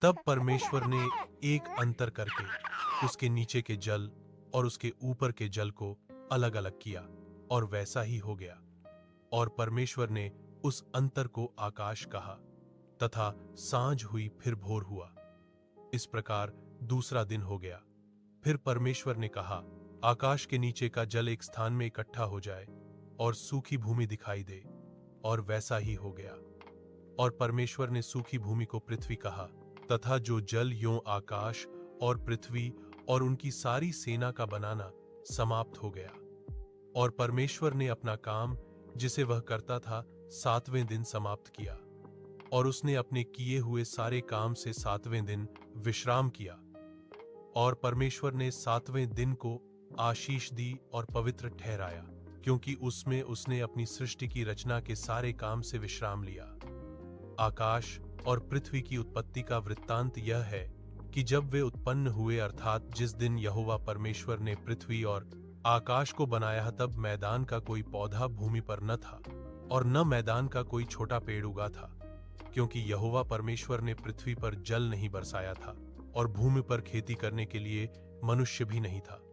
तब परमेश्वर ने एक अंतर करके उसके नीचे के जल और उसके ऊपर के जल को अलग अलग किया, और वैसा ही हो गया। और परमेश्वर ने उस अंतर को आकाश कहा। तथा सांझ हुई, फिर भोर हुआ। इस प्रकार दूसरा दिन हो गया। फिर परमेश्वर ने कहा, आकाश के नीचे का जल एक स्थान में इकट्ठा हो जाए और सूखी भूमि दिखाई दे, और वैसा ही हो गया। और परमेश्वर ने सूखी भूमि को पृथ्वी कहा, तथा जो जल यों आकाश और पृथ्वी और उनकी सारी सेना का बनाना समाप्त हो गया। और परमेश्वर ने अपना काम जिसे वह करता था 7वें दिन समाप्त किया, और उसने अपने किए हुए सारे काम से 7वें दिन विश्राम किया। और परमेश्वर ने 7वें दिन को आशीष दी और पवित्र ठहराया, क्योंकि उसमें उसने अपनी सृष्टि की रचना के सारे काम से विश्राम लिया। आकाश और पृथ्वी की उत्पत्ति का वृत्तांत यह है कि जब वे उत्पन्न हुए, अर्थात जिस दिन यहोवा परमेश्वर ने पृथ्वी और आकाश को बनाया, तब मैदान का कोई पौधा भूमि पर न था, और न मैदान का कोई छोटा पेड़ उगा था, क्योंकि यहोवा परमेश्वर ने पृथ्वी पर जल नहीं बरसाया था, और भूमि पर खेती करने के लिए मनुष्य भी नहीं था।